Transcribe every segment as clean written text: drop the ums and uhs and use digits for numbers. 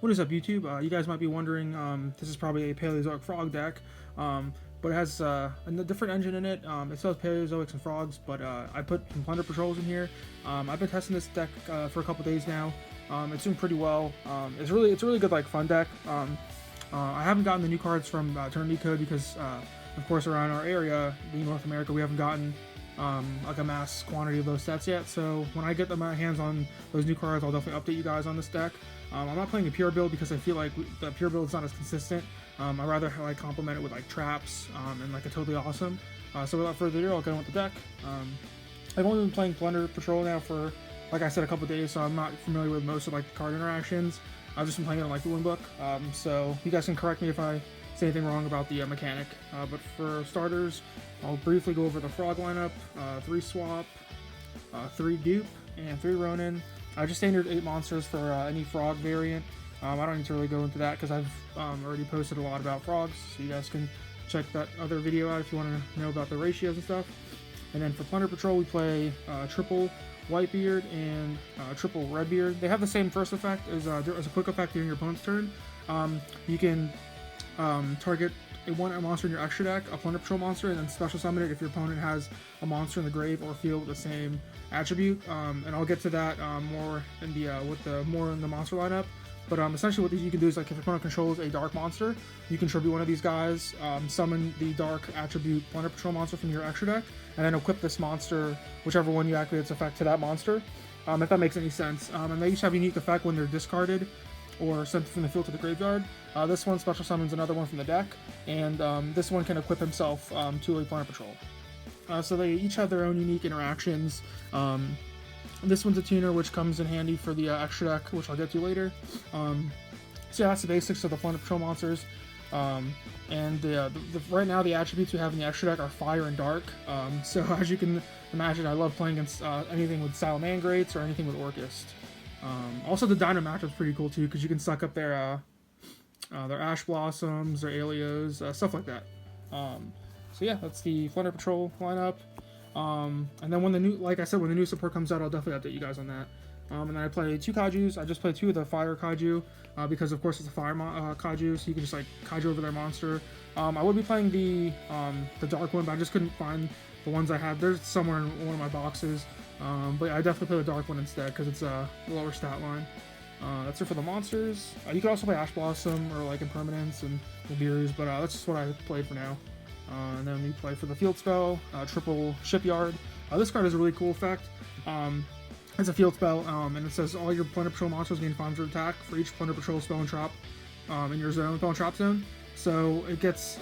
What is up, YouTube? You guys might be wondering, this is probably a Paleozoic frog deck, but it has a different engine in it. It still has Paleozoics and frogs, but I put some Plunderrr patrols in here. I've been testing this deck for a couple days now. It's doing pretty well. It's a really good, like, fun deck. I haven't gotten the new cards from Eternity Code because, of course, around our area, being North America, we haven't gotten like a mass quantity of those sets yet. So when I get my hands on those new cards, I'll definitely update you guys on this deck. I'm not playing the pure build because I feel like the pure build is not as consistent. I'd rather like complement it with like traps and like a totally awesome. So without further ado, I'll get on with the deck. I've only been playing Plunderrr Patrol now for, like I said, a couple days, so I'm not familiar with most of like the card interactions. I've just been playing it on like the Rule Book. So you guys can correct me if I say anything wrong about the mechanic. But for starters, I'll briefly go over the frog lineup: 3 swap, 3 dupe, and 3 Ronin. Just standard 8 monsters for any frog variant. I don't need to really go into that because I've already posted a lot about frogs, so you guys can check that other video out if you want to know about the ratios and stuff. And then for Plunderrr Patrol, we play triple Whitebeard and triple Redbeard. They have the same first effect as a quick effect during your opponent's turn. You can target a monster in your extra deck, a Plunderrr Patrol monster, and then special summon it if your opponent has a monster in the grave or field with the same attribute. And I'll get to that more in the monster lineup. But essentially what you can do is, like, if your opponent controls a dark monster, you can tribute one of these guys, summon the dark attribute Plunderrr Patrol monster from your extra deck, and then equip this monster, whichever one you activate its effect, to that monster, if that makes any sense. And they each have a unique effect when they're discarded or sent from the field to the graveyard. This one special summons another one from the deck, and this one can equip himself to a Plunderrr Patrol. So they each have their own unique interactions. This one's a tuner, which comes in handy for the extra deck, which I'll get to later. So yeah, that's the basics of the Plunderrr Patrol monsters. And right now the attributes we have in the extra deck are fire and dark. So as you can imagine, I love playing against anything with Salamangrates or anything with Orcust. Also, the Dino matchup's pretty cool too, because you can suck up their Ash Blossoms, their Alios, stuff like that. So yeah, that's the Plunderrr Patrol lineup. And then when the new support comes out, I'll definitely update you guys on that. And then I play 2 Kaijus. I just play 2 of the Fire Kaiju, because of course it's a Fire Kaiju, so you can just like Kaiju over their monster. I would be playing the Dark one, but I just couldn't find the ones I had. They're somewhere in one of my boxes. But yeah, I definitely play the Dark one instead, because it's a lower stat line. That's it for the monsters. You can also play Ash Blossom or like Impermanence and Nibiru's, but that's just what I played for now. And then we play for the field spell, triple Shipyard. This card has a really cool effect. It's a field spell, and it says all your Plunderrr Patrol monsters gain 500 attack for each Plunderrr Patrol spell and trap in your zone, spell and trap zone. So it gets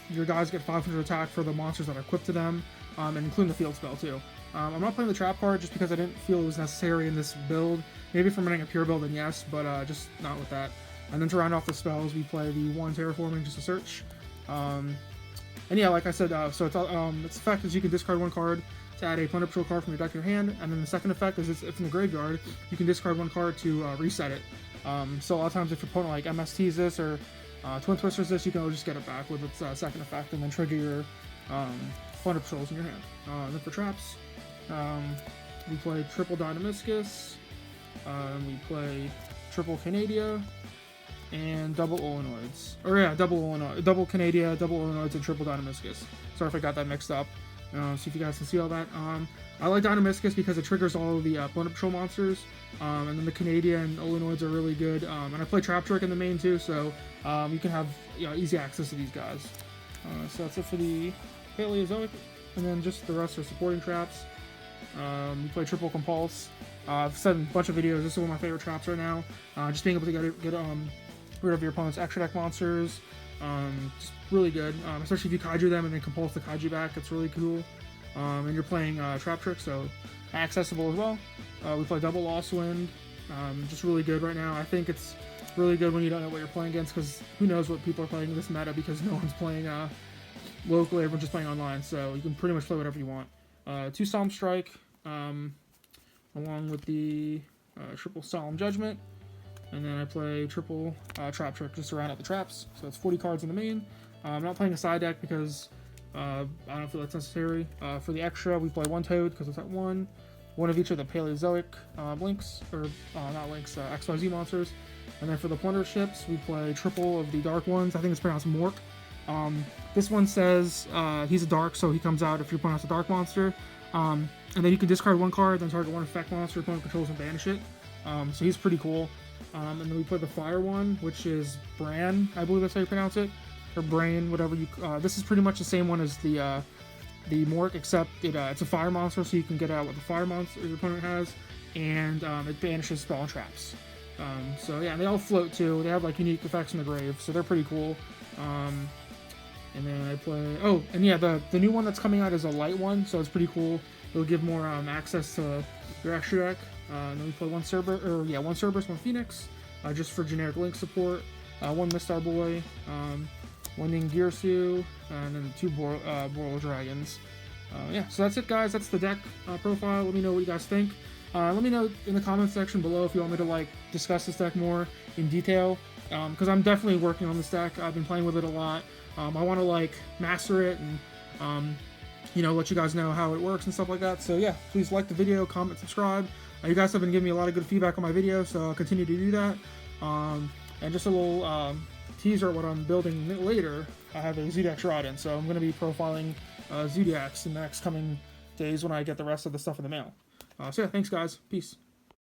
your guys get 500 attack for the monsters that are equipped to them, and including the field spell too. I'm not playing the trap card just because I didn't feel it was necessary in this build. Maybe if I'm running a pure build, then yes, but just not with that. And then to round off the spells, we play the 1 Terraforming, just a search. And yeah, like I said, so its effect is you can discard 1 card to add a Plunderrr Patrol card from your deck to your hand, and then the second effect is if in the graveyard, you can discard 1 card to reset it. So a lot of times if your opponent like MSTs this or Twin Twisters this, you can just get it back with its second effect and then trigger your Plunderrr Patrols in your hand. And then for traps, we play triple Dynamiscus, we play triple Canadia, and double Illinoids. Or yeah, double Canadia, double Illinoids, and triple Dynamiscus. Sorry if I got that mixed up. See if you guys can see all that. I like Dynamiscus because it triggers all of the Plunderrr Patrol monsters. And then the Canadia and Illinoids are really good. And I play Trap Trick in the main too, so you can have easy access to these guys. So that's it for the Paleozoic. And then just the rest are supporting traps. We play triple Compulse. I've said in a bunch of videos, this is one of my favorite traps right now. Just being able to get rid of your opponent's extra deck monsters. Just really good, especially if you Kaiju them and then compulse the Kaiju back. It's really cool. And you're playing Trap Trick, so accessible as well. We play double Lost Wind. Just really good right now. I think it's really good when you don't know what you're playing against, because who knows what people are playing in this meta, because no one's playing locally, everyone's just playing online, so you can pretty much play whatever you want. 2 Solemn Strike, along with the triple Solemn Judgment. And then I play triple Trap Trick just to round out the traps. So it's 40 cards in the main. I'm not playing a side deck because I don't feel that's necessary. For the extra, we play 1 Toad because it's at 1. One of each of the Paleozoic links, or not links, XYZ monsters. And then for the Plunderrr ships, we play triple of the dark ones. I think it's pronounced Mork. This one says he's a dark, so he comes out if your opponent has a dark monster. And then you can discard one card, then target one effect monster your opponent controls and banish it. So he's pretty cool. And then we play the fire one, which is Bran, I believe that's how you pronounce it, or Brain, whatever you. This is pretty much the same one as the Mork, except it's a fire monster, so you can get out what the fire monster your opponent has, and it banishes spell and traps. So yeah, they all float too. They have like unique effects in the grave, so they're pretty cool. And then I play. Oh, and yeah, the new one that's coming out is a light one, so it's pretty cool. It'll give more access to your extra deck. And then we play one Cerberus, one Phoenix, just for generic link support. One Mistar Boy, one Ningirsu, and then two Boral Dragons. Yeah, so that's it, guys. That's the deck profile. Let me know what you guys think. Let me know in the comments section below if you want me to like discuss this deck more in detail, because I'm definitely working on this deck. I've been playing with it a lot. I want to like master it and you know, let you guys know how it works and stuff like that. So yeah, please like the video, comment, subscribe. You guys have been giving me a lot of good feedback on my videos, so I'll continue to do that. And just a little teaser of what I'm building later. I have a Zodiac Shroudin, so I'm going to be profiling Zodiacs in the next coming days when I get the rest of the stuff in the mail. So yeah, thanks guys. Peace.